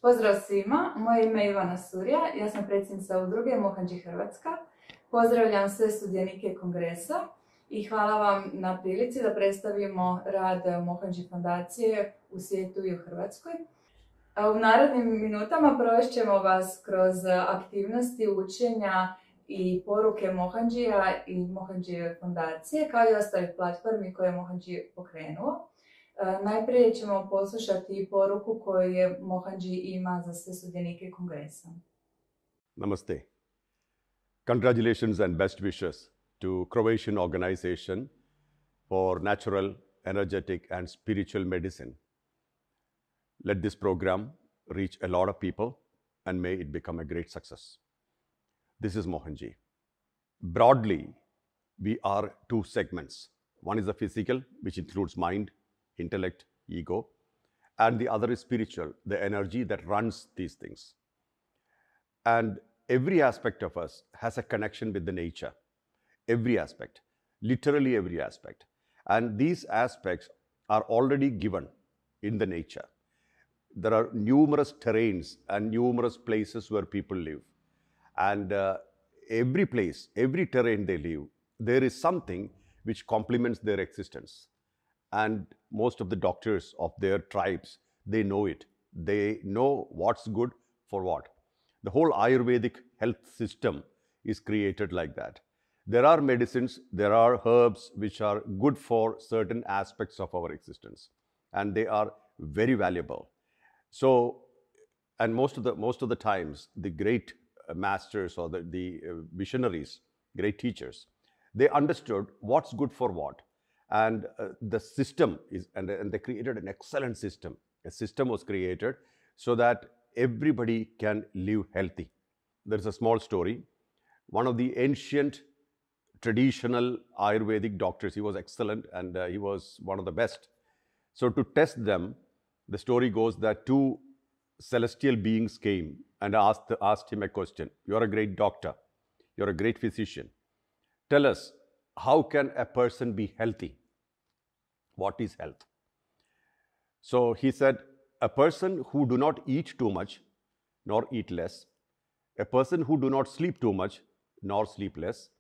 Pozdrav svima, moje ime je Ivana Surja, ja sam predsjednica udruge MOHANJI Hrvatska. Pozdravljam sve sudionike kongresa i hvala vam na prilici da predstavimo rad MOHANJI fondacije u svijetu i u Hrvatskoj. U narednim minutama provest ćemo vas kroz aktivnosti učenja i poruke MOHANJI-a i MOHANJI fondacije, kao i ostalih platformi koje je MOHANJI pokrenuo. Najprije ćemo poslušati poruku koju je MOHANJI ima za sve sudionike kongresa. Namaste. Congratulations and best wishes to Croatian organization for natural, energetic and spiritual medicine. Let this program reach a lot of people and may it become a great success. This is MOHANJI. Broadly, we are two segments. One is the physical, which includes mind, intellect, ego, and the other is spiritual, the energy that runs these things. And every aspect of us has a connection with the nature. Every aspect, literally every aspect. And these aspects are already given in the nature. There are numerous terrains and numerous places where people live. And every place, every terrain they live, there is something which complements their existence. And most of the doctors of their tribes, they know it. They know what's good for what. The whole Ayurvedic health system is created like that. There are medicines, there are herbs which are good for certain aspects of our existence. And they are very valuable. So, and most of the times, the great masters or the visionaries, great teachers, they understood what's good for what. And the system is, and they created an excellent system. A system was created so that everybody can live healthy. There's a small story. One of the ancient traditional Ayurvedic doctors, he was excellent and he was one of the best. So to test them, the story goes that two celestial beings came and asked him a question. You're a great doctor. You're a great physician. Tell us, how can a person be healthy? What is health? So he said, a person who do not eat too much, nor eat less, a person who do not sleep too much, nor sleep less,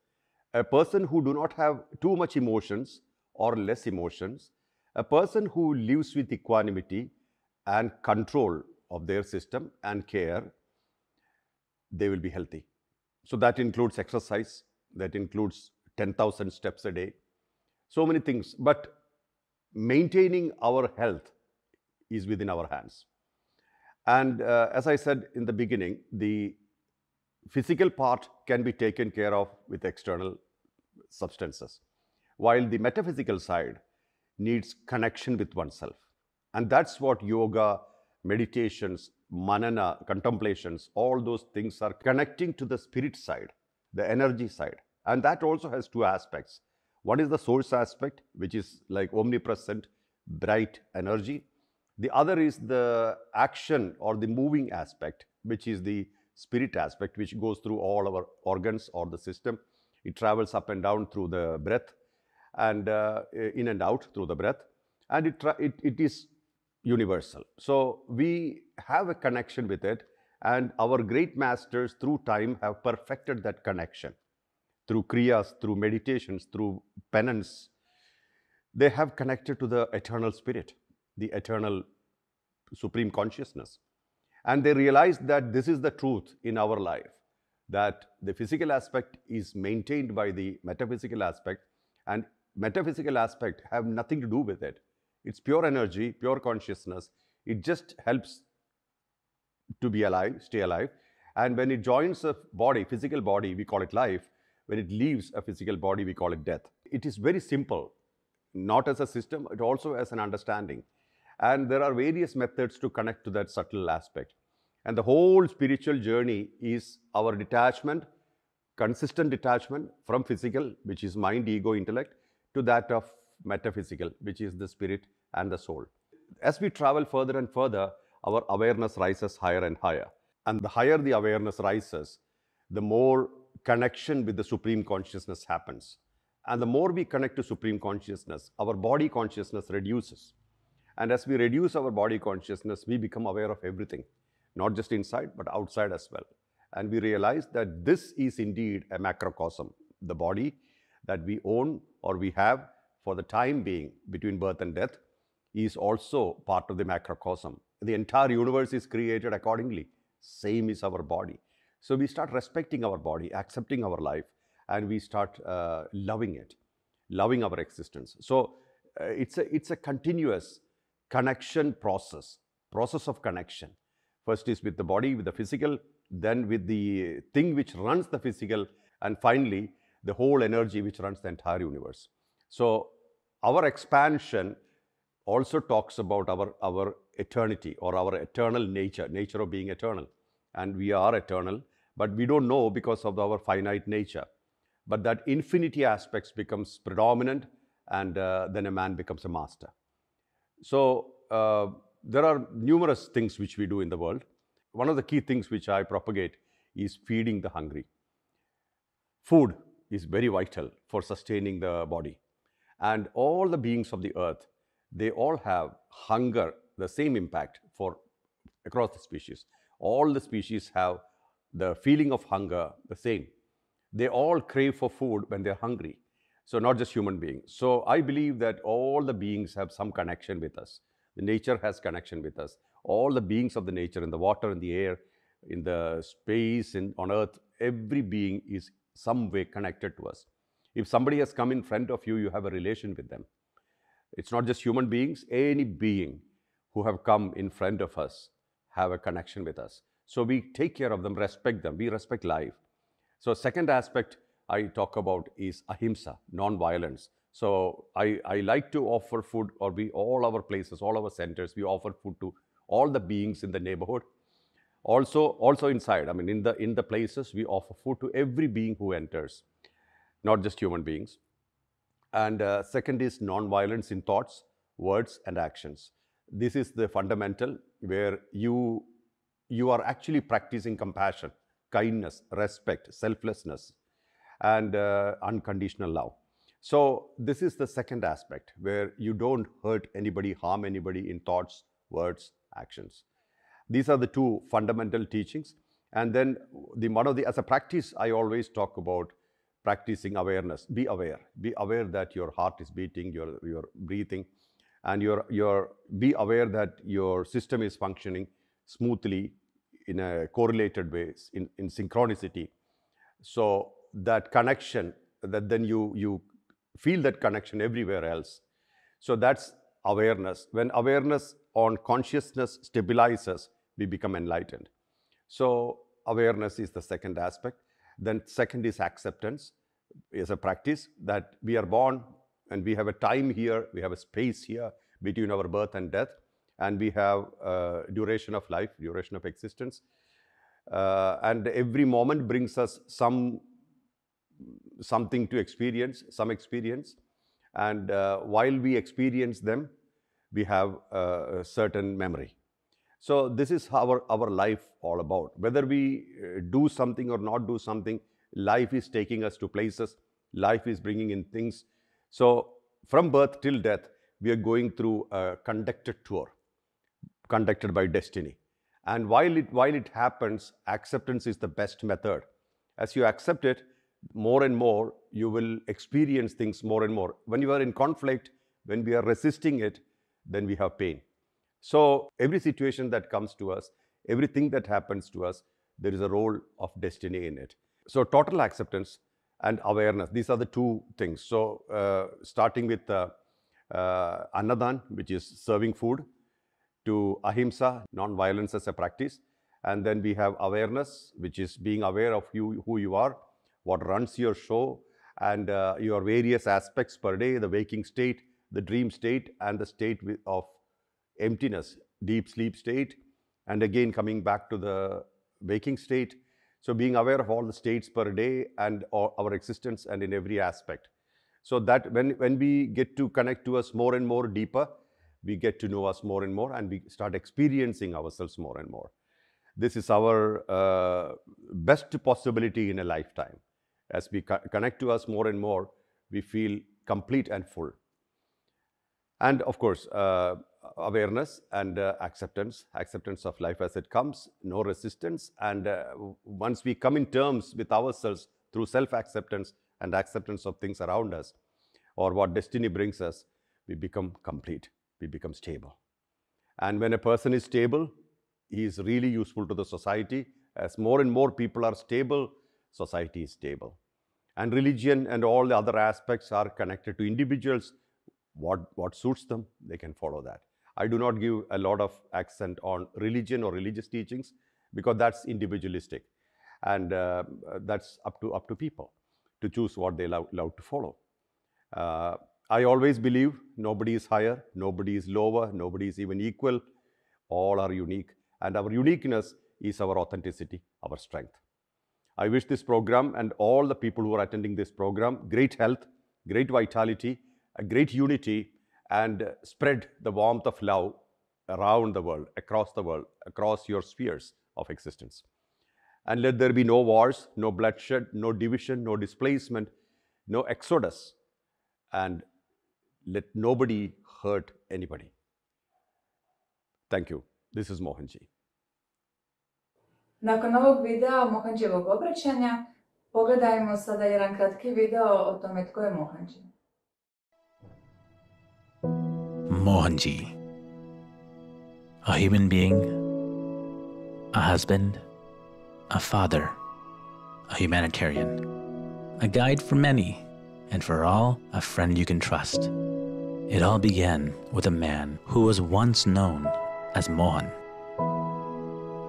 a person who do not have too much emotions or less emotions, a person who lives with equanimity and control of their system and care, they will be healthy. So that includes exercise, that includes 10,000 steps a day, so many things. But maintaining our health is within our hands. And as I said in the beginning, the physical part can be taken care of with external substances, while the metaphysical side needs connection with oneself. And that's what yoga, meditations, manana, contemplations, all those things are connecting to the spirit side, the energy side. And that also has two aspects. One is the source aspect, which is like omnipresent, bright energy. The other is the action or the moving aspect, which is the spirit aspect, which goes through all our organs or the system. It travels up and down through the breath and in and out through the breath. And it is universal. So we have a connection with it, and our great masters through time have perfected that connection. Through kriyas, through meditations, through penance, they have connected to the eternal spirit, the eternal supreme consciousness. And they realized that this is the truth in our life, that the physical aspect is maintained by the metaphysical aspect, and metaphysical aspect have nothing to do with it. It's pure energy, pure consciousness. It just helps to be alive, stay alive. And when it joins a body, physical body, we call it life. When it leaves a physical body, we call it death. It is very simple, not as a system, but also as an understanding. And there are various methods to connect to that subtle aspect. And the whole spiritual journey is our detachment, consistent detachment from physical, which is mind, ego, intellect, to that of metaphysical, which is the spirit and the soul. As we travel further and further, our awareness rises higher and higher. And the higher the awareness rises, the more connection with the Supreme Consciousness happens. And the more we connect to Supreme Consciousness, our body consciousness reduces. And as we reduce our body consciousness, we become aware of everything. not just inside, but outside as well. And we realize that this is indeed a macrocosm. The body that we own or we have for the time being between birth and death is also part of the macrocosm. The entire universe is created accordingly. Same is our body. So we start respecting our body, accepting our life, and we start loving it, loving our existence. So it's a continuous connection process of connection. First is with the body, with the physical, then with the thing which runs the physical, and finally the whole energy which runs the entire universe. So our expansion also talks about our eternity or our eternal nature of being eternal. And we are eternal, but we don't know because of our finite nature. But that infinity aspects becomes predominant, and then a man becomes a master. So there are numerous things which we do in the world. One of the key things which I propagate is feeding the hungry. Food is very vital for sustaining the body. And all the beings of the earth, they all have hunger, the same impact across the species. All the species have the feeling of hunger, the same. They all crave for food when they're hungry. So not just human beings. So I believe that all the beings have some connection with us. The nature has connection with us. All the beings of the nature, in the water, in the air, in the space, on earth, every being is some way connected to us. If somebody has come in front of you, you have a relation with them. It's not just human beings, any being who have come in front of us have a connection with us. So we take care of them, respect them, we respect life. So second aspect I talk about is ahimsa, non-violence. So I like to offer food, or all our places, all our centers, we offer food to all the beings in the neighborhood. Also inside, I mean, in the places, we offer food to every being who enters, not just human beings. And second is non-violence in thoughts, words, and actions. This is the fundamental where you are actually practicing compassion, kindness, respect, selflessness, and unconditional love. So this is the second aspect where you don't hurt anybody, harm anybody in thoughts, words, actions. These are the two fundamental teachings. And then as a practice, I always talk about practicing awareness. Be aware that your heart is beating, you're breathing, and be aware that your system is functioning smoothly in a correlated way, in synchronicity. So that connection, that then you feel that connection everywhere else. So that's awareness. When awareness on consciousness stabilizes, we become enlightened. So awareness is the second aspect. Then second is acceptance. Is a practice that we are born and we have a time here, we have a space here between our birth and death, and we have duration of life, duration of existence. And every moment brings us something to experience, some experience. And while we experience them, we have a certain memory. So this is our life all about. Whether we do something or not do something, life is taking us to places, life is bringing in things. So from birth till death, we are going through a conducted tour, conducted by destiny. And while it happens, acceptance is the best method. As you accept it, more and more, you will experience things more and more. When you are in conflict, when we are resisting it, then we have pain. So every situation that comes to us, everything that happens to us, there is a role of destiny in it. So total acceptance and awareness, these are the two things. So starting with Annadan, which is serving food, to ahimsa, non-violence as a practice. And then we have awareness, which is being aware of who you are, what runs your show, and your various aspects per day, the waking state, the dream state, and the state of emptiness, deep sleep state, and again coming back to the waking state. So being aware of all the states per day and our existence and in every aspect. So that when we get to connect to us more and more deeper, we get to know us more and more, and we start experiencing ourselves more and more. This is our best possibility in a lifetime. As we connect to us more and more, we feel complete and full. And of course, awareness and acceptance of life as it comes, no resistance. And once we come in terms with ourselves through self-acceptance and acceptance of things around us, or what destiny brings us, we become complete, we become stable. And when a person is stable, he is really useful to the society. As more and more people are stable, society is stable. And religion and all the other aspects are connected to individuals. What suits them, they can follow that. I do not give a lot of accent on religion or religious teachings because that's individualistic. And that's up to people to choose what they love to follow. I always believe nobody is higher, nobody is lower, nobody is even equal. All are unique. And our uniqueness is our authenticity, our strength. I wish this program and all the people who are attending this program great health, great vitality, a great unity, and spread the warmth of love around the world, across your spheres of existence. And let there be no wars, no bloodshed, no division, no displacement, no exodus, and let nobody hurt anybody. Thank you. This is Mohanji. Nakon ovog videa Mohanjivog obraćanja, pogledajmo sada jedan kratki video o tome tko je Mohanji. Mohanji. A human being, a husband, a father, a humanitarian, a guide for many, and for all, a friend you can trust. It all began with a man who was once known as Mohan.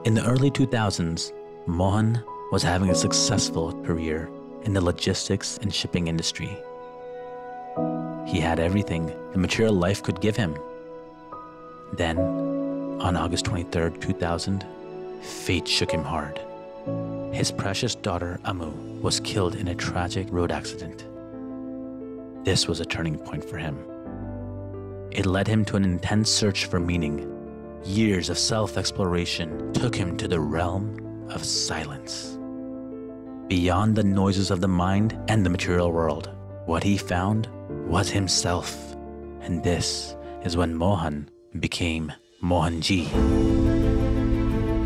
In the early 2000s, Mohan was having a successful career in the logistics and shipping industry. He had everything the material life could give him. Then, on August 23rd, 2000, fate shook him hard. His precious daughter, Amu, was killed in a tragic road accident. This was a turning point for him. It led him to an intense search for meaning. Years of self-exploration took him to the realm of silence. Beyond the noises of the mind and the material world, what he found was himself. And this is when Mohan became Mohanji.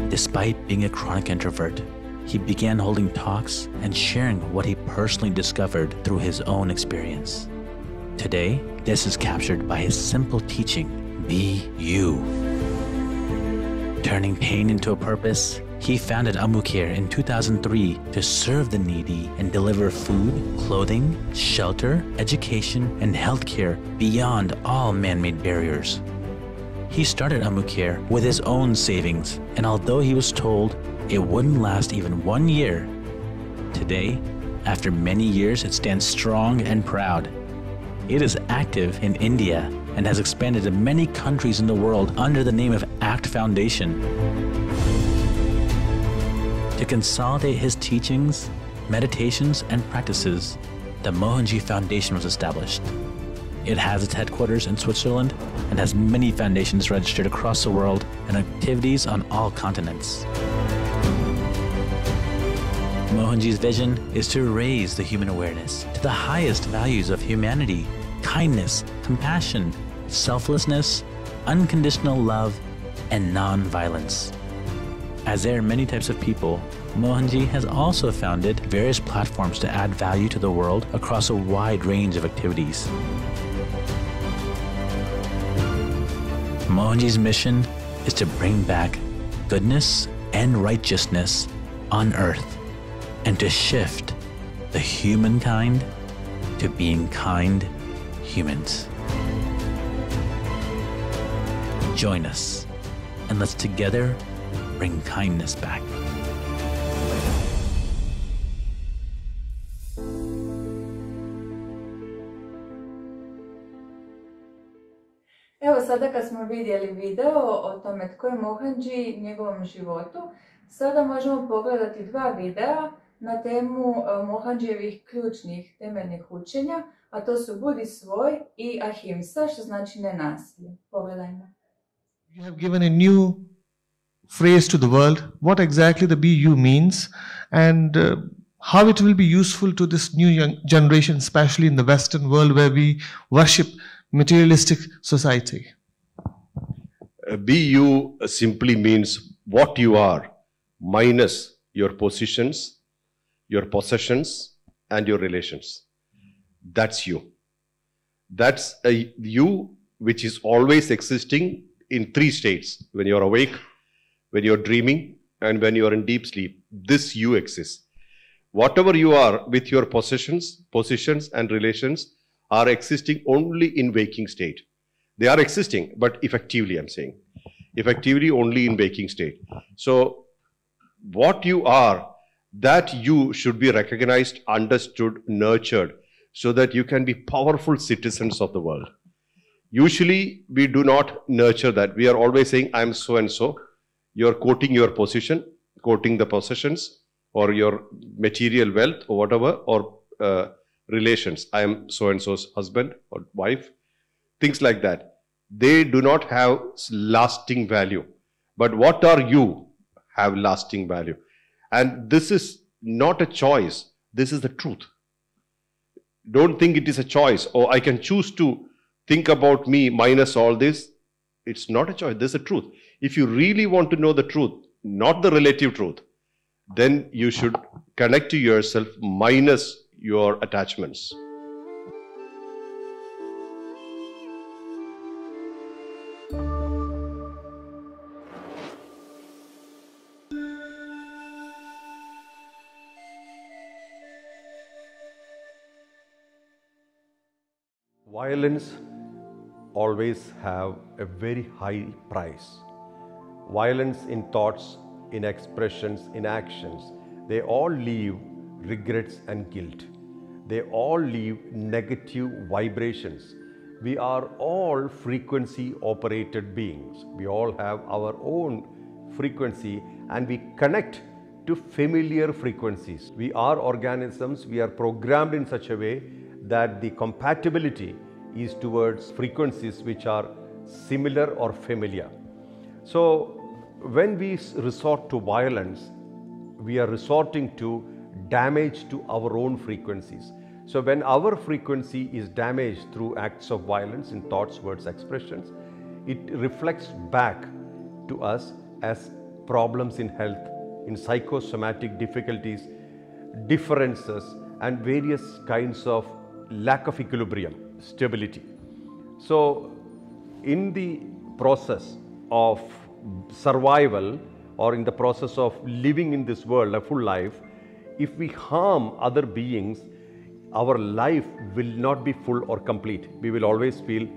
Despite being a chronic introvert, he began holding talks and sharing what he personally discovered through his own experience. Today, this is captured by his simple teaching, be you. Turning pain into a purpose, he founded Amukir in 2003 to serve the needy and deliver food, clothing, shelter, education, and healthcare beyond all man-made barriers. He started Amukir with his own savings, and although he was told it wouldn't last even 1 year, today, after many years, it stands strong and proud. It is active in India and has expanded to many countries in the world under the name of ACT Foundation. To consolidate his teachings, meditations, and practices, the Mohanji Foundation was established. It has its headquarters in Switzerland and has many foundations registered across the world and activities on all continents. Mohanji's vision is to raise the human awareness to the highest values of humanity, kindness, compassion, selflessness, unconditional love, and non-violence. As there are many types of people, Mohanji has also founded various platforms to add value to the world across a wide range of activities. Mohanji's mission is to bring back goodness and righteousness on earth and to shift the humankind to being kind humans. Join us and let's together bring kindness back. Evo sada kad smo vidjeli video o tome tko je Mohanji i njegovom životu, sada možemo pogledati dva videa na temu Mohanjevih ključnih temeljnih učenja, a to su budi svoj i ahimsa, što znači nenasilje. Pogledajmo. You have given a new phrase to the world, what exactly the be you means, and how it will be useful to this new young generation, especially in the Western world where we worship materialistic society. Be you simply means what you are minus your positions, your possessions, and your relations. That's you. That's a you which is always existing in three states: when you're awake, when you're dreaming, and when you're in deep sleep. This you exists. Whatever you are with your positions and relations are existing only in waking state. They are existing, but effectively, I'm saying. Effectively only in waking state. So, what you are, that you should be recognized, understood, nurtured, so that you can be powerful citizens of the world. Usually, we do not nurture that. We are always saying, I'm so and so. You're quoting your position, quoting the possessions, or your material wealth, or whatever, or relations. I am so and so's husband or wife. Things like that. They do not have lasting value. But what are you have lasting value. And this is not a choice. This is the truth. Don't think it is a choice. Or I can choose to think about me minus all this. It's not a choice. This is the truth. If you really want to know the truth, not the relative truth, then you should connect to yourself minus your attachments. Violence always have a very high price. Violence in thoughts, in expressions, in actions, they all leave regrets and guilt. They all leave negative vibrations. We are all frequency operated beings. We all have our own frequency and we connect to familiar frequencies. We are organisms, we are programmed in such a way that the compatibility is towards frequencies which are similar or familiar. So when we resort to violence, we are resorting to damage to our own frequencies. So when our frequency is damaged through acts of violence in thoughts, words, expressions, it reflects back to us as problems in health, in psychosomatic difficulties, differences, and various kinds of lack of equilibrium, stability. So in the process of survival or in the process of living in this world, a full life, if we harm other beings, our life will not be full or complete. We will always feel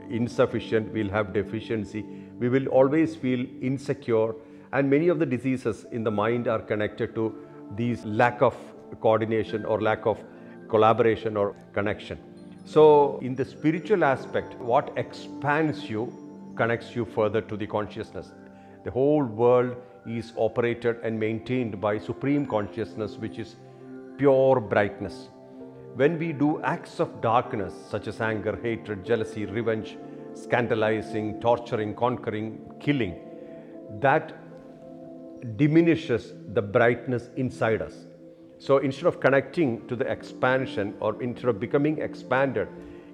insufficient, we will have deficiency, we will always feel insecure, and many of the diseases in the mind are connected to these lack of coordination or lack of collaboration or connection. So in the spiritual aspect, what expands you connects you further to the consciousness. The whole world is operated and maintained by supreme consciousness, which is pure brightness. When we do acts of darkness such as anger, hatred, jealousy, revenge, scandalizing, torturing, conquering, killing, that diminishes the brightness inside us. So instead of connecting to the expansion or instead of becoming expanded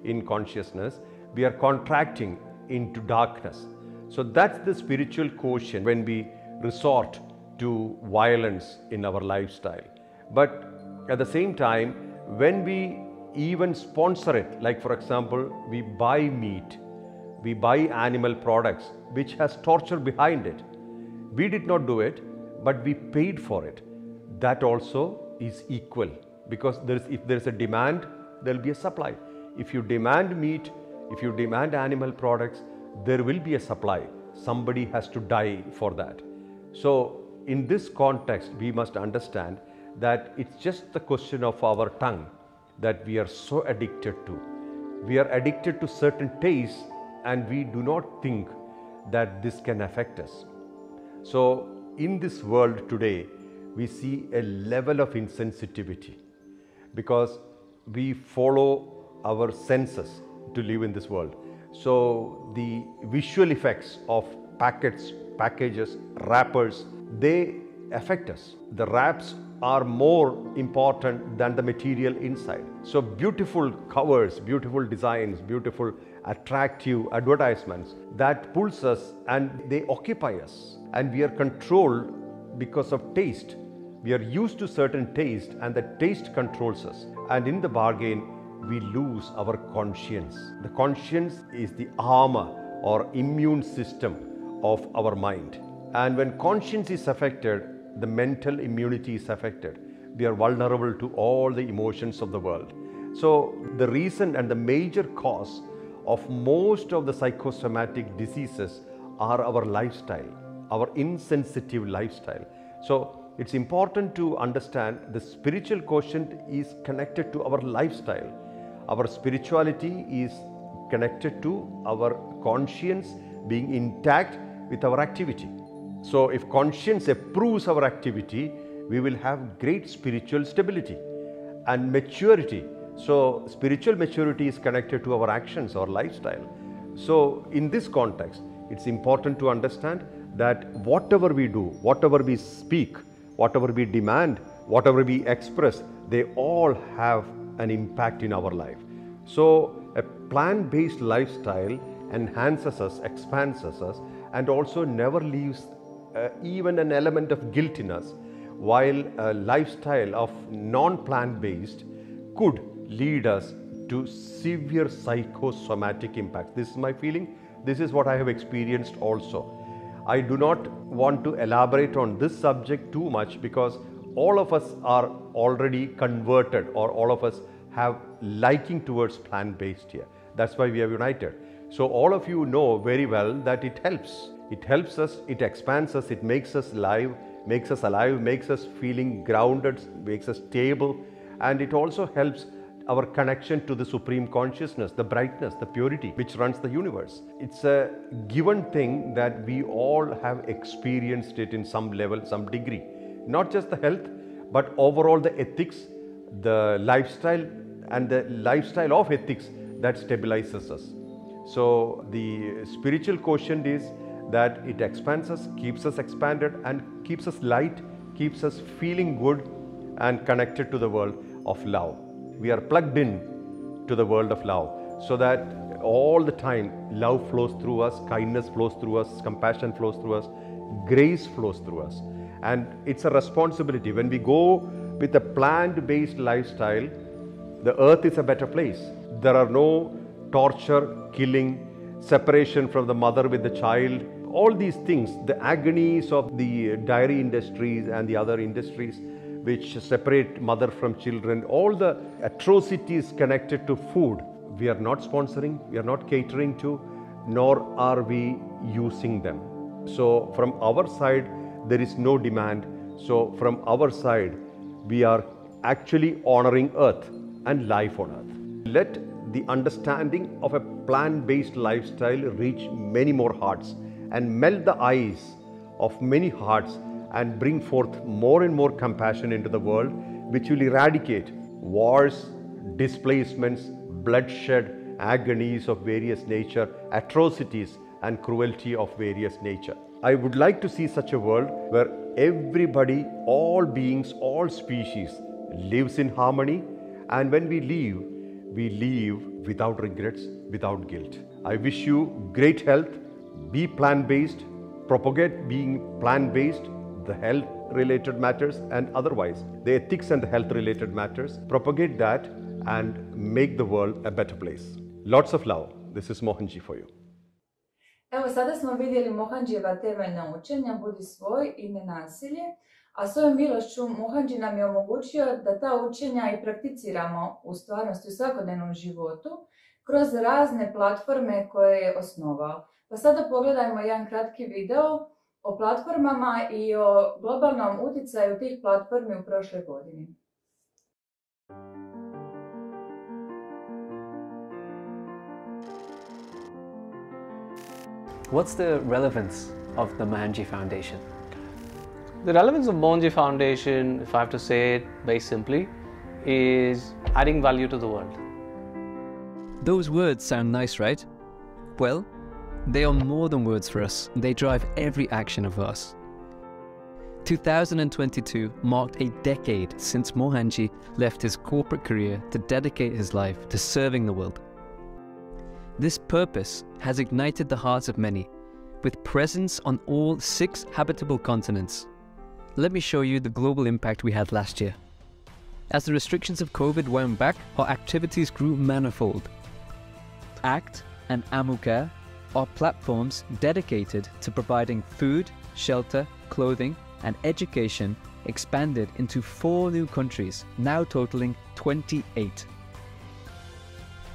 in consciousness, we are contracting into darkness. So that's the spiritual quotient when we resort to violence in our lifestyle. But at the same time, when we even sponsor it, like for example, we buy meat, we buy animal products which has torture behind it. We did not do it, but we paid for it. That also is equal, because if there is a demand, there will be a supply. If you demand meat, if you demand animal products, there will be a supply. Somebody has to die for that. So in this context, we must understand that it's just the question of our tongue that we are so addicted to. We are addicted to certain tastes and we do not think that this can affect us. So in this world today, we see a level of insensitivity because we follow our senses to live in this world. So the visual effects of packets, packages, wrappers, they affect us. The wraps are more important than the material inside. So beautiful covers, beautiful designs, beautiful attractive advertisements that pulls us and they occupy us. And we are controlled because of taste. We are used to certain taste and the taste controls us. And in the bargain, we lose our conscience. The conscience is the armor or immune system of our mind. And when conscience is affected, the mental immunity is affected. We are vulnerable to all the emotions of the world. So the reason and the major cause of most of the psychosomatic diseases are our lifestyle, our insensitive lifestyle. So it's important to understand the spiritual quotient is connected to our lifestyle. Our spirituality is connected to our conscience being intact with our activity. So if conscience approves our activity, we will have great spiritual stability and maturity. So spiritual maturity is connected to our actions or lifestyle. So in this context, it's important to understand that whatever we do, whatever we speak, whatever we demand, whatever we express, they all have an impact in our life. So a plant-based lifestyle enhances us, expands us, and also never leaves even an element of guilt in us, while a lifestyle of non-plant-based could lead us to severe psychosomatic impacts. This is my feeling. This is what I have experienced also. I do not want to elaborate on this subject too much because all of us are already converted, or all of us have liking towards plant-based here. That's why we are united. So all of you know very well that it helps. It helps us, it expands us, it makes us alive, makes us feeling grounded, makes us stable, and it also helps our connection to the supreme consciousness, the brightness, the purity which runs the universe. It's a given thing that we all have experienced it in some level, some degree. Not just the health, but overall the ethics, the lifestyle, and the lifestyle of ethics that stabilizes us. So the spiritual quotient is that it expands us, keeps us expanded, and keeps us light, keeps us feeling good and connected to the world of love. We are plugged in to the world of love, so that all the time love flows through us, kindness flows through us, compassion flows through us, grace flows through us. And it's a responsibility. When we go with a plant-based lifestyle, the earth is a better place. There are no torture, killing, separation from the mother with the child. All these things, the agonies of the dairy industries and the other industries which separate mother from children, all the atrocities connected to food, we are not sponsoring, we are not catering to, nor are we using them. So from our side, there is no demand. So from our side, we are actually honoring earth and life on earth. Let the understanding of a plant-based lifestyle reach many more hearts and melt the eyes of many hearts and bring forth more and more compassion into the world, which will eradicate wars, displacements, bloodshed, agonies of various nature, atrocities and cruelty of various nature. I would like to see such a world where everybody, all beings, all species lives in harmony, and when we live without regrets, without guilt. I wish you great health, be plant-based, propagate being plant-based, the health-related matters and otherwise, the ethics and the health-related matters, propagate that and make the world a better place. Lots of love. This is Mohanji for you. Evo, sada smo vidjeli Mohanjijeva temeljna učenja, budi svoj i nenasilje, a svojom milošću Mohanji nam je omogućio da ta učenja i prakticiramo u stvarnosti u svakodnevnom životu kroz razne platforme koje je osnovao. Pa sada pogledajmo jedan kratki video o platformama i o globalnom utjecaju tih platformi u prošloj godini. What's the relevance of the Mohanji Foundation? The relevance of Mohanji Foundation, if I have to say it very simply, is adding value to the world. Those words sound nice, right? Well, they are more than words for us. They drive every action of us. 2022 marked a decade since Mohanji left his corporate career to dedicate his life to serving the world. This purpose has ignited the hearts of many, with presence on all 6 habitable continents. Let me show you the global impact we had last year. As the restrictions of COVID wound back, our activities grew manifold. ACT and AMUCARE are platforms dedicated to providing food, shelter, clothing, and education expanded into 4 new countries, now totaling 28.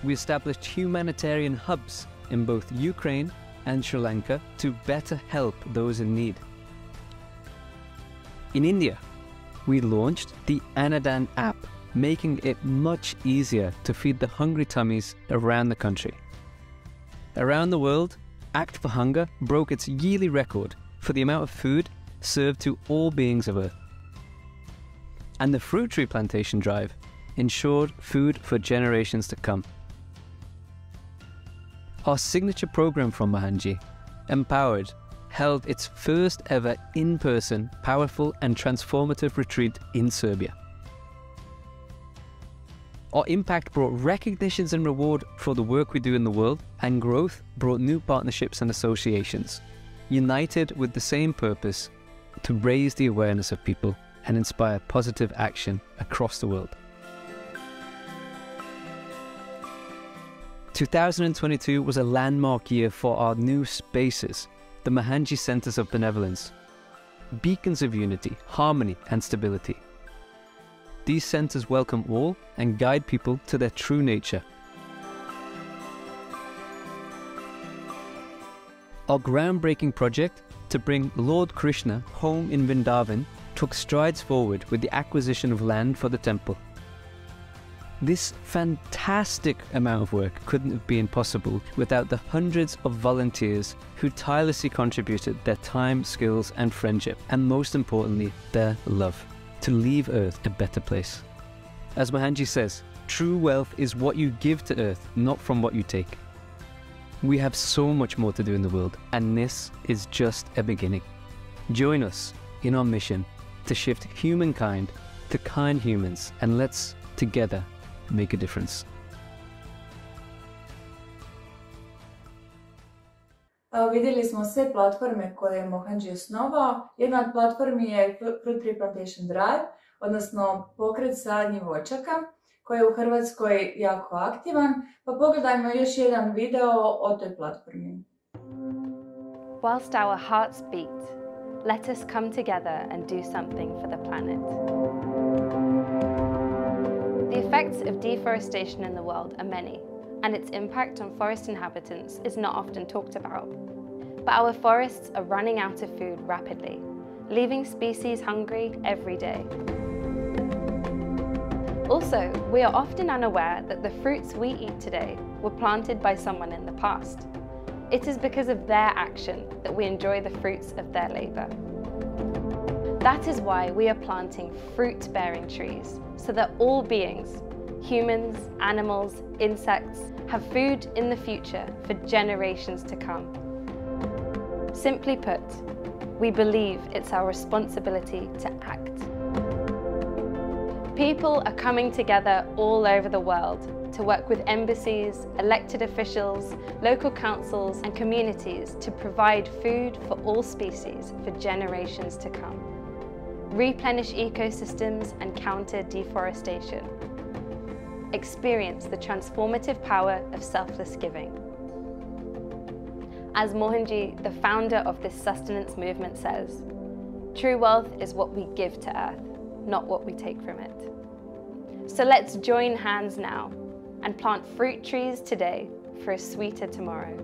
We established humanitarian hubs in both Ukraine and Sri Lanka to better help those in need. In India, we launched the Annadan app, making it much easier to feed the hungry tummies around the country. Around the world, Act for Hunger broke its yearly record for the amount of food served to all beings of Earth. And the fruit tree plantation drive ensured food for generations to come. Our signature program from MOHANJI, Empowered, held its first ever in-person, powerful and transformative retreat in Serbia. Our impact brought recognitions and reward for the work we do in the world, and growth brought new partnerships and associations, united with the same purpose to raise the awareness of people and inspire positive action across the world. 2022 was a landmark year for our new spaces, the MOHANJI Centers of Benevolence, beacons of unity, harmony and stability. These centers welcome all and guide people to their true nature. Our groundbreaking project to bring Lord Krishna home in Vrindavan took strides forward with the acquisition of land for the temple. This fantastic amount of work couldn't have been possible without the hundreds of volunteers who tirelessly contributed their time, skills and friendship, and most importantly, their love, to leave Earth a better place. As MOHANJI says, true wealth is what you give to Earth, not from what you take. We have so much more to do in the world, and this is just a beginning. Join us in our mission to shift humankind to kind humans, and let's together make a difference. Vidjeli smo sve platforme koje je MOHANJI osnovao. Jedna od platformi je Fruit Tree Plantation Drive, odnosno pokret sadnji voćaka, koji je u Hrvatskoj jako aktivan. Pa pogledajmo još jedan video o toj platformi. Whilst our hearts beat, let us come together and do something for the planet. The effects of deforestation in the world are many, and its impact on forest inhabitants is not often talked about. But our forests are running out of food rapidly, leaving species hungry every day. Also, we are often unaware that the fruits we eat today were planted by someone in the past. It is because of their action that we enjoy the fruits of their labor. That is why we are planting fruit-bearing trees, so that all beings, humans, animals, insects, have food in the future for generations to come. Simply put, we believe it's our responsibility to act. People are coming together all over the world to work with embassies, elected officials, local councils and communities to provide food for all species for generations to come. Replenish ecosystems and counter deforestation. Experience the transformative power of selfless giving. As MOHANJI, the founder of this sustenance movement, says, true wealth is what we give to Earth, not what we take from it. So let's join hands now and plant fruit trees today for a sweeter tomorrow.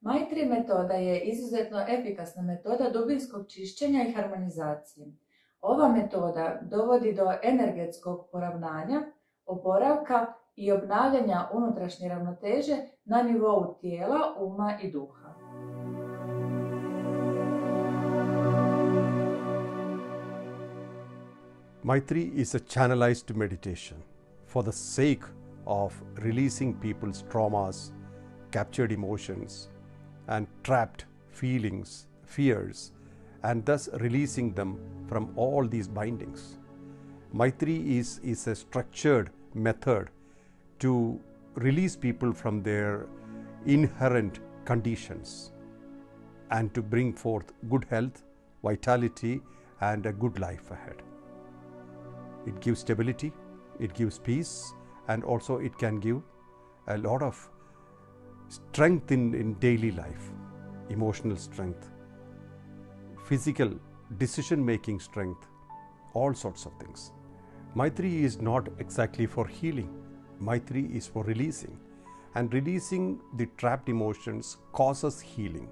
Maitri metoda je izuzetno efikasna metoda dubinskog čišćenja i harmonizacije. Ova metoda dovodi do energetskog poravnanja, oporavka i obnavljanja unutrašnje ravnoteže na nivou tijela, uma i duha. Maitri is a channelized meditation for the sake of releasing people's traumas, captured emotions, and trapped feelings, fears, and thus releasing them from all these bindings. Maitri is a structured method to release people from their inherent conditions and to bring forth good health, vitality, and a good life ahead. It gives stability, it gives peace, and also it can give a lot of strength in daily life, emotional strength, physical decision-making strength, all sorts of things. Maitri is not exactly for healing. Maitri is for releasing, and releasing the trapped emotions causes healing.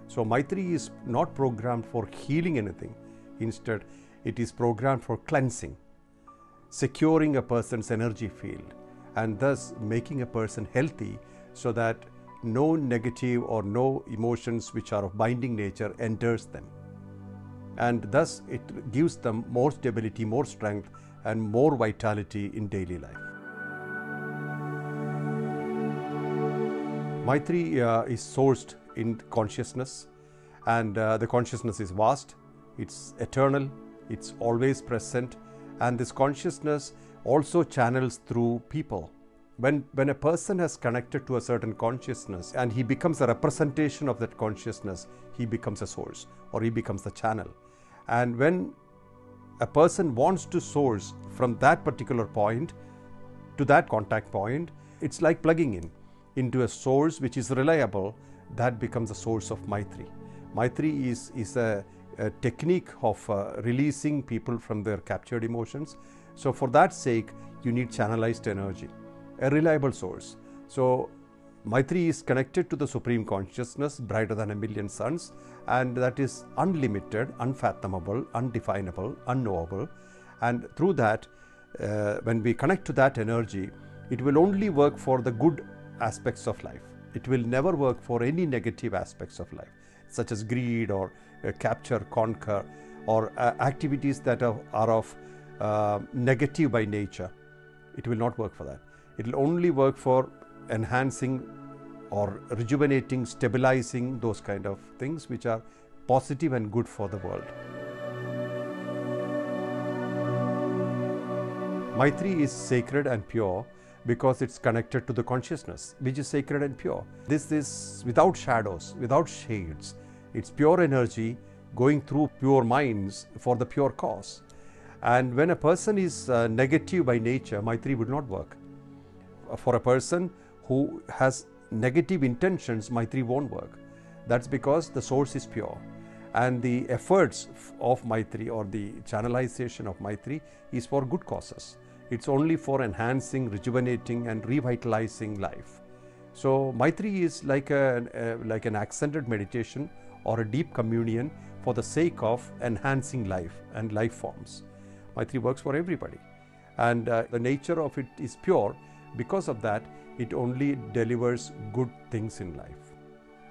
So Maitri is not programmed for healing anything. Instead, it is programmed for cleansing, securing a person's energy field, and thus making a person healthy so that no negative or no emotions which are of binding nature enters them. And thus it gives them more stability, more strength, and more vitality in daily life. Maitri is sourced in consciousness, and the consciousness is vast, it's eternal, it's always present, and this consciousness also channels through people. When a person has connected to a certain consciousness and he becomes a representation of that consciousness, he becomes a source or he becomes the channel. And when a person wants to source from that particular point to that contact point, it's like plugging into a source which is reliable. That becomes a source of Maitri. Maitri is a technique of releasing people from their captured emotions. So for that sake, you need channelized energy, a reliable source. So Maitri is connected to the Supreme Consciousness, brighter than a million suns, and that is unlimited, unfathomable, undefinable, unknowable. And through that, when we connect to that energy, it will only work for the good aspects of life. It will never work for any negative aspects of life, such as greed or capture, conquer, or activities that are of negative by nature. It will not work for that. It will only work for enhancing or rejuvenating, stabilizing those kind of things which are positive and good for the world. Maitri is sacred and pure because it's connected to the consciousness, which is sacred and pure. This is without shadows, without shades. It's pure energy going through pure minds for the pure cause. And when a person is negative by nature, Maitri would not work. For a person who has negative intentions, Maitri won't work. That's because the source is pure. And the efforts of Maitri or the channelization of Maitri is for good causes. It's only for enhancing, rejuvenating, and revitalizing life. So Maitri is like an accented meditation or a deep communion for the sake of enhancing life and life forms. Maitri works for everybody. And the nature of it is pure. Because of that, it only delivers good things in life.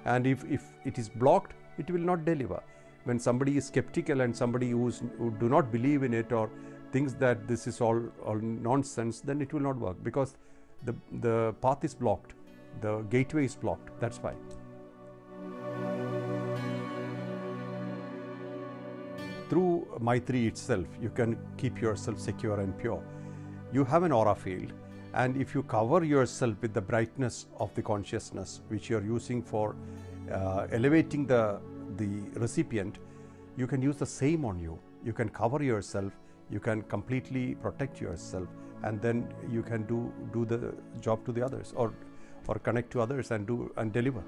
And if it is blocked, it will not deliver. When somebody is skeptical and somebody who do not believe in it or thinks that this is all nonsense, then it will not work because the path is blocked, the gateway is blocked. That's why. Through Maitri itself, you can keep yourself secure and pure. You have an aura field, and if you cover yourself with the brightness of the consciousness, which you are using for elevating the recipient, you can use the same on you. You can cover yourself, you can completely protect yourself, and then you can do the job to the others or connect to others and deliver.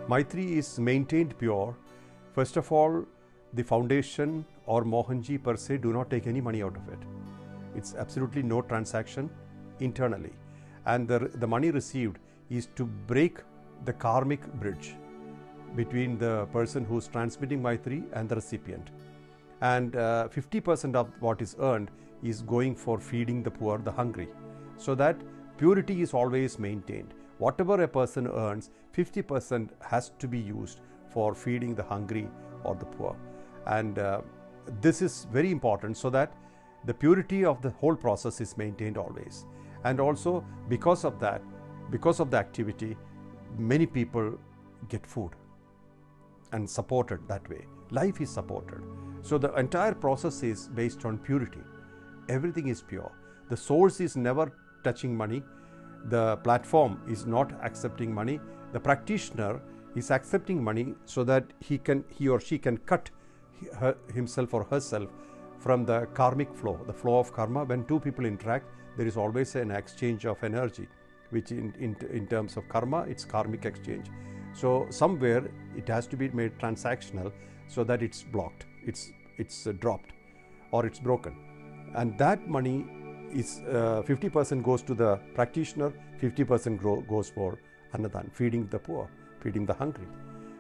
Maitri is maintained pure. First of all, the foundation or Mohanji per se do not take any money out of it. It's absolutely no transaction internally. And the money received is to break the karmic bridge between the person who's transmitting Maitri and the recipient. And 50% of what is earned is going for feeding the poor, the hungry, so that purity is always maintained. Whatever a person earns, 50% has to be used for feeding the hungry or the poor. And this is very important so that the purity of the whole process is maintained always. And also because of that, because of the activity, many people get food and supported that way. Life is supported. So the entire process is based on purity. Everything is pure. The source is never touching money. The platform is not accepting money. The practitioner is accepting money so that he or she can cut himself or herself from the karmic flow, the flow of karma. When two people interact, there is always an exchange of energy, which in terms of karma, it's karmic exchange. So somewhere it has to be made transactional so that it's blocked, it's dropped, or it's broken. And that money is 50% goes to the practitioner, 50% goes for Annadan, feeding the poor, feeding the hungry.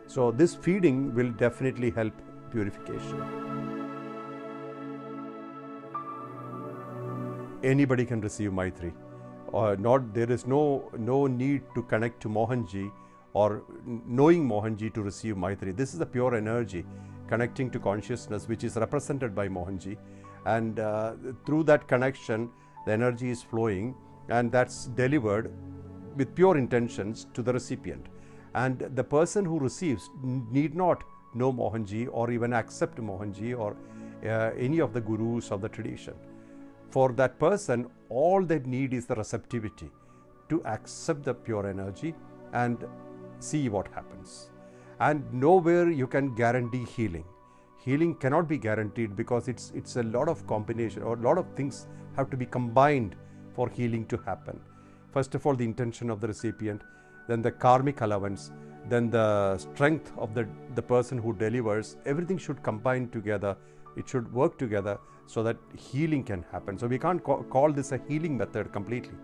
So this feeding will definitely help purification. Anybody can receive Maitri. There is no need to connect to Mohanji or knowing Mohanji to receive Maitri. This is the pure energy connecting to consciousness, which is represented by Mohanji. And through that connection, the energy is flowing, and that's delivered with pure intentions to the recipient. And the person who receives need not know Mohanji or even accept Mohanji or any of the gurus of the tradition. For that person, all they need is the receptivity to accept the pure energy and see what happens. And nowhere you can guarantee healing. Healing cannot be guaranteed because it's a lot of combination, or a lot of things have to be combined for healing to happen. First of all, the intention of the recipient, then the karmic allowance, then the strength of the person who delivers. Everything should combine together. It should work together so that healing can happen. So we can't call this a healing method completely.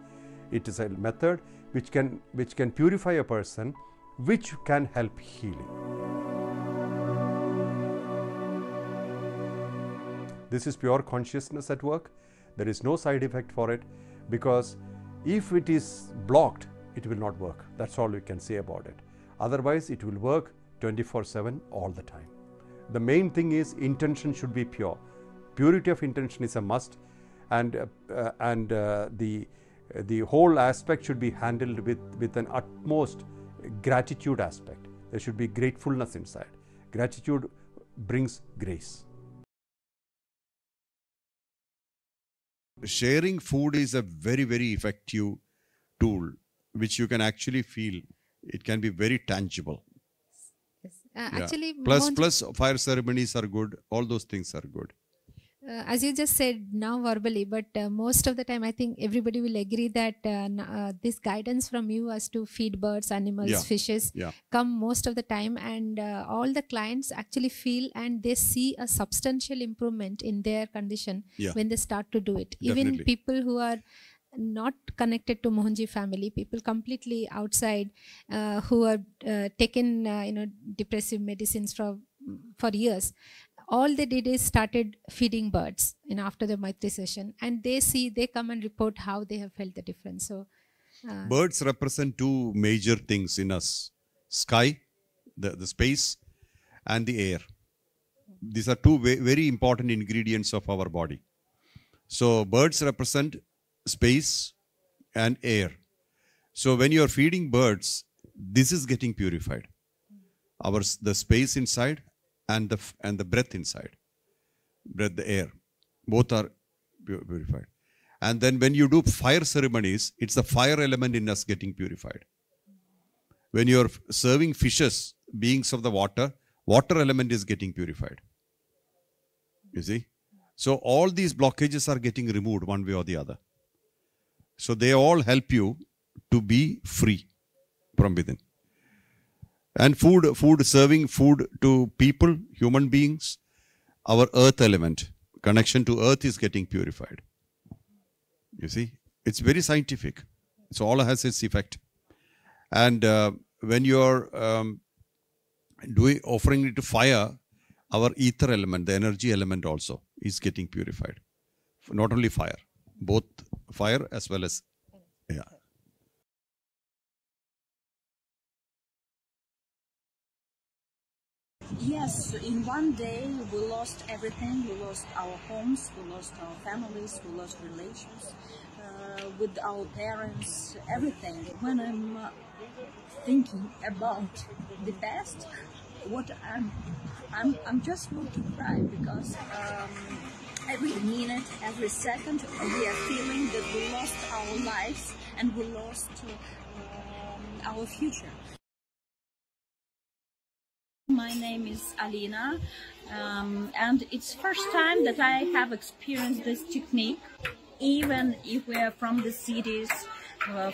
It is a method which can purify a person, which can help healing. This is pure consciousness at work. There is no side effect for it, because if it is blocked, it will not work. That's all we can say about it. Otherwise, it will work 24/7 all the time. The main thing is intention should be pure. Purity of intention is a must, and the whole aspect should be handled with an utmost gratitude aspect. There should be gratefulness inside. Gratitude brings grace. Sharing food is a very, very effective tool, which you can actually feel. It can be very tangible. Yes. Actually, plus fire ceremonies are good. All those things are good. As you just said now verbally, but most of the time I think everybody will agree that this guidance from you as to feed birds, animals, fishes come most of the time, and all the clients actually feel and they see a substantial improvement in their condition when they start to do it. Definitely. Even people who are not connected to Mohanji family, people completely outside who have taken depressive medicines for years. All they did is started feeding birds after the Maitri session, and they come and report how they have felt the difference. So birds represent two major things in us: sky, the space, and the air. These are two very important ingredients of our body. So birds represent space and air. So when you are feeding birds, this is getting purified. The space inside and the breath inside, the air, both are purified. And then when you do fire ceremonies, it's the fire element in us getting purified. When you're serving fishes, beings of the water element is getting purified. You see? So all these blockages are getting removed one way or the other. So they all help you to be free from within. And serving food to people, human beings, our earth element, connection to earth is getting purified. You see, it's very scientific. So all has its effect. And when you are offering it to fire, our ether element, the energy element also is getting purified. Not only fire, both fire as well as Yes, in one day we lost everything. We lost our homes, we lost our families, we lost relations with our parents, everything. When I'm thinking about the past, what I'm just want to cry, because every minute, every second, we are feeling that we lost our lives and we lost our future. My name is Alina, and it's first time that I have experienced this technique. Even if we are from the cities,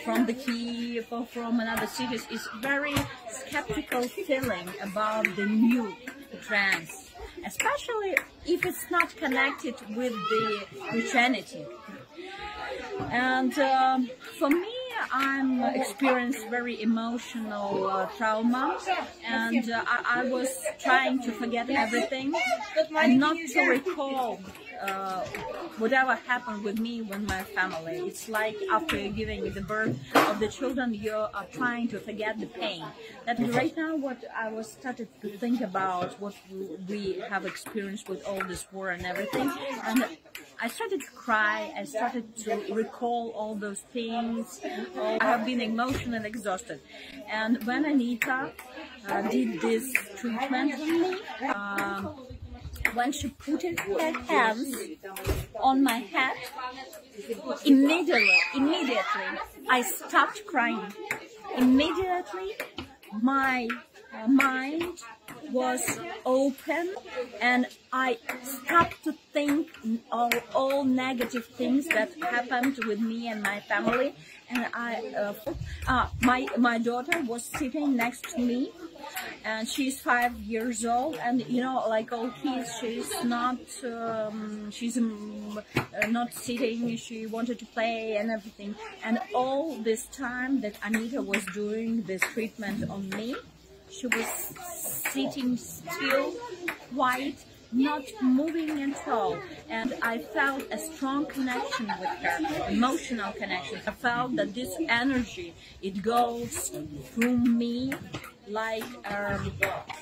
from the Kiev or from another cities, it's very skeptical feeling about the new trance, especially if it's not connected with the Christianity. And for me, I'm experienced very emotional trauma, and I was trying to forget everything and not to recall whatever happened with me with my family. It's like after giving the birth of the children, you are trying to forget the pain. That right now, what I was started to think about, what we have experienced with all this war and everything, and I started to cry. I started to recall all those things. I have been emotional and exhausted. And when Anita did this treatment on me, when she put her hands on my head, immediately I stopped crying. Immediately my mind was open, and I stopped to think all negative things that happened with me and my family. And my daughter was sitting next to me, and she's 5 years old, and you know, like all kids, she's not sitting. She wanted to play and everything. And all this time that Anita was doing this treatment on me, she was sitting still, quiet, not moving at all. And I felt a strong connection with her, emotional connection. I felt that this energy, it goes through me, like,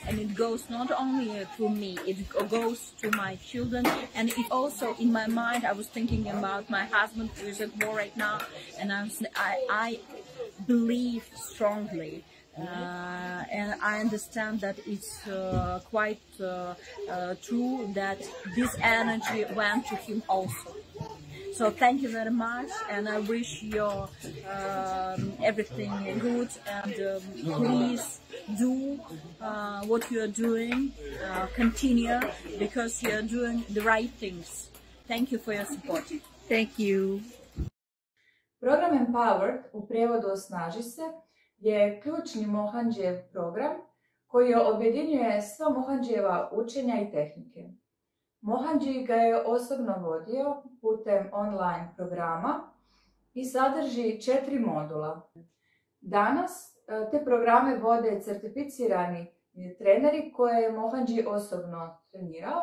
and it goes not only through me, it goes to my children. And it also, in my mind, I was thinking about my husband who is at war right now, and I believe strongly. And I understand that it's quite true that this energy went to him also. So thank you very much, and I wish you everything good, and please do what you are doing, continue, because you are doing the right things. Thank you for your support. Thank you. Program Empowered, u prijevodu Osnaži se, je ključni Mohanjijev program koji objedinjuje sva Mohanjijeva učenja i tehnike. Mohanji ga je osobno vodio putem online programa i sadrži 4 modula. Danas te programe vode certificirani treneri koje je Mohanji osobno trenirao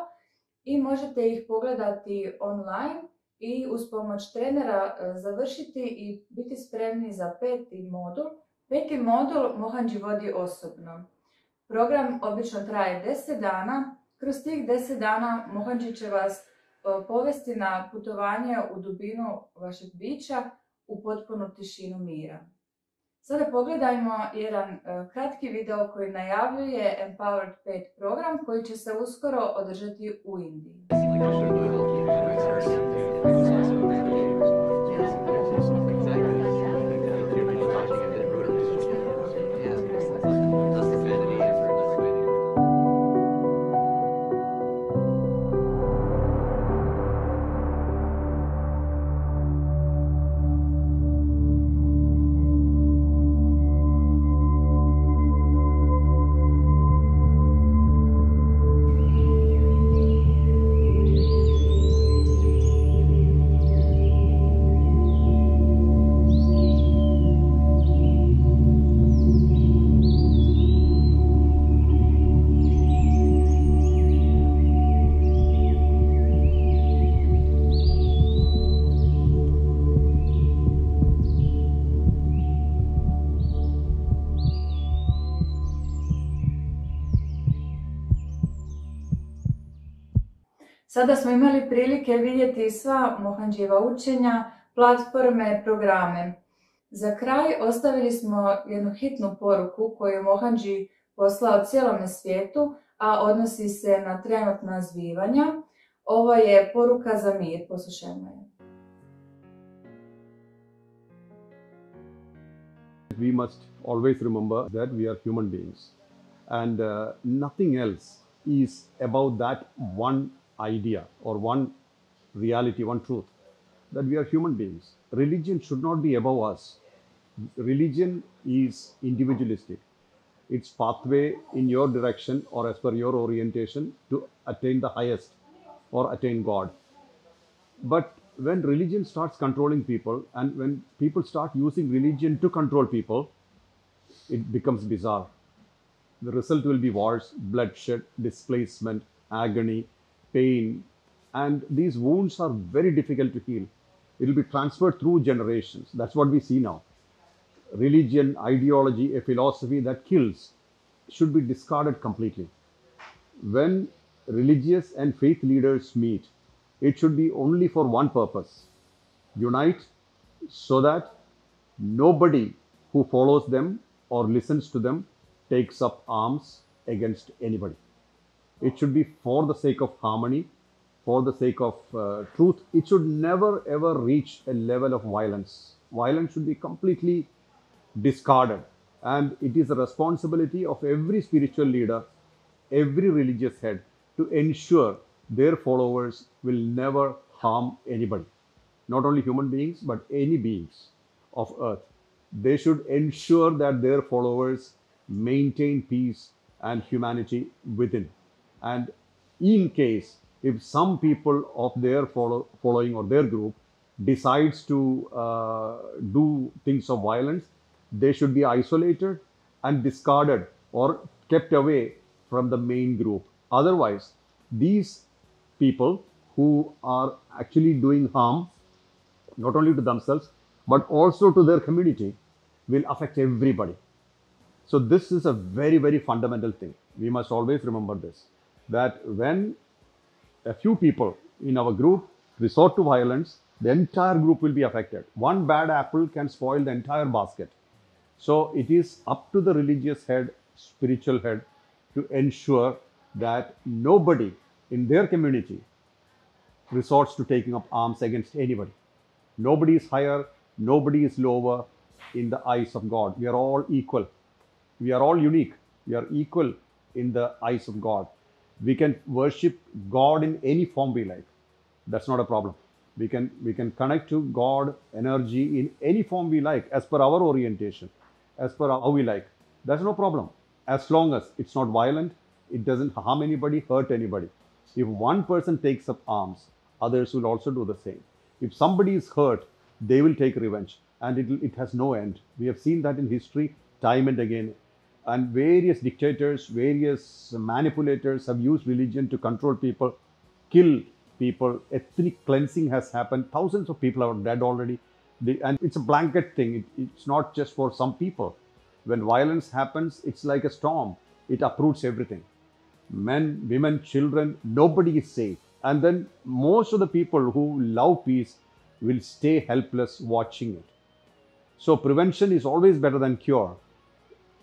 i možete ih pogledati online i uz pomoć trenera završiti i biti spremni za 5. modul. 5. modul Mohanji vodi osobno. Program obično traje 10 dana. Kroz tih 10 dana Mohanji će vas povesti na putovanje u dubinu vašeg bića u potpunu tišinu mira. Sada pogledajmo jedan kratki video koji najavljuje Empowered 5 program koji će se uskoro održati u Indiji. Sada smo imali prilike vidjeti sva Mohanjijeva učenja, platforme, programe. Za kraj ostavili smo jednu hitnu poruku koju je Mohanji poslao cijelome svijetu, a odnosi se na trenutna zbivanja. Ovo je poruka za mir, poslušajmo je. We must always remember that we are human beings, and nothing else is about that one idea or one reality, one truth, that we are human beings. Religion should not be above us. Religion is individualistic. It's pathway in your direction or as per your orientation to attain the highest or attain God. But when religion starts controlling people and when people start using religion to control people, it becomes bizarre. The result will be wars, bloodshed, displacement, agony, pain, and these wounds are very difficult to heal. It will be transferred through generations. That's what we see now. Religion, ideology, a philosophy that kills should be discarded completely. When religious and faith leaders meet, it should be only for one purpose: unite so that nobody who follows them or listens to them takes up arms against anybody. It should be for the sake of harmony, for the sake of truth. It should never ever reach a level of violence. Violence should be completely discarded, and it is the responsibility of every spiritual leader, every religious head, to ensure their followers will never harm anybody. Not only human beings, but any beings of earth. They should ensure that their followers maintain peace and humanity within. And in case if some people of their following or their group decides to do things of violence, they should be isolated and discarded or kept away from the main group. Otherwise, these people who are actually doing harm, not only to themselves, but also to their community, will affect everybody. So this is a very, very fundamental thing. We must always remember this, that when a few people in our group resort to violence, the entire group will be affected. One bad apple can spoil the entire basket. So it is up to the religious head, spiritual head, to ensure that nobody in their community resorts to taking up arms against anybody. Nobody is higher, nobody is lower in the eyes of God. We are all equal. We are all unique. We are equal in the eyes of God. We can worship God in any form we like. That's not a problem. We can connect to God energy in any form we like, as per our orientation, as per how we like. That's no problem. As long as it's not violent, it doesn't harm anybody, hurt anybody. If one person takes up arms, others will also do the same. If somebody is hurt, they will take revenge, and it has no end. We have seen that in history time and again. And various dictators, various manipulators have used religion to control people, kill people. Ethnic cleansing has happened. Thousands of people are dead already. And it's a blanket thing. It's not just for some people. When violence happens, it's like a storm. It uproots everything. Men, women, children, nobody is safe. And then most of the people who love peace will stay helpless watching it. So prevention is always better than cure.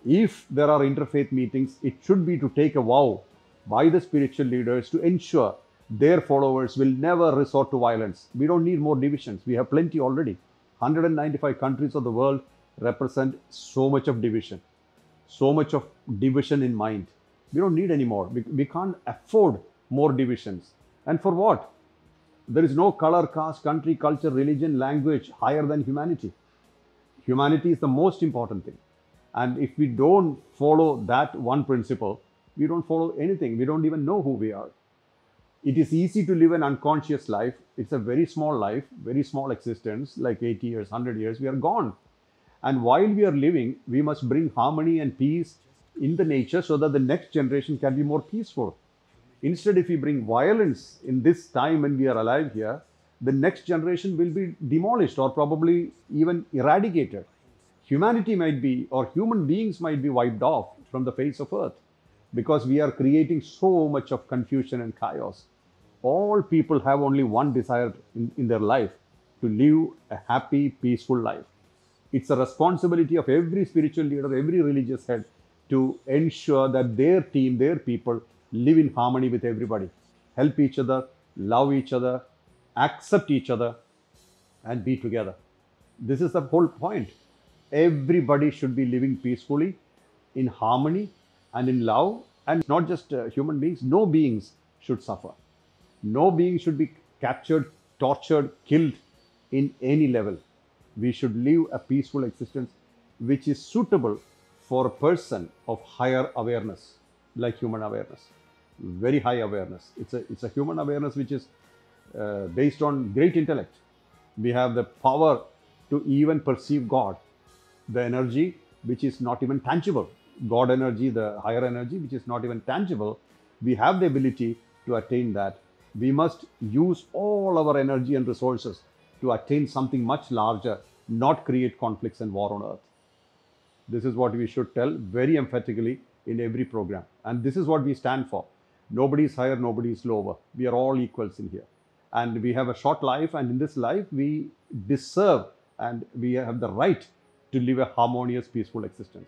If there are interfaith meetings, it should be to take a vow by the spiritual leaders to ensure their followers will never resort to violence. We don't need more divisions. We have plenty already. 195 countries of the world represent so much of division, so much of division in mind. We don't need any more. We can't afford more divisions. And for what? There is no color, caste, country, culture, religion, language higher than humanity. Humanity is the most important thing. And if we don't follow that one principle, we don't follow anything. We don't even know who we are. It is easy to live an unconscious life. It's a very small life, very small existence, like 80 years, 100 years, we are gone. And while we are living, we must bring harmony and peace in the nature so that the next generation can be more peaceful. Instead, if we bring violence in this time when we are alive here, the next generation will be demolished or probably even eradicated. Humanity might be, or human beings might be wiped off from the face of earth because we are creating so much of confusion and chaos. all people have only one desire in their life, to live a happy, peaceful life. It's a responsibility of every spiritual leader, every religious head, to ensure that their team, their people live in harmony with everybody, help each other, love each other, accept each other, and be together. This is the whole point. Everybody should be living peacefully, in harmony and in love, and not just human beings. No beings should suffer. No being should be captured, tortured, killed in any level. We should live a peaceful existence which is suitable for a person of higher awareness, like human awareness, very high awareness. It's a human awareness which is based on great intellect. We have the power to even perceive God, the energy which is not even tangible. God energy, the higher energy which is not even tangible. We have the ability to attain that. We must use all our energy and resources to attain something much larger, not create conflicts and war on earth. This is what we should tell very emphatically in every program. And this is what we stand for. Nobody is higher, nobody is lower. We are all equals in here. And we have a short life, and in this life we deserve and we have the right to live a harmonious, peaceful existence.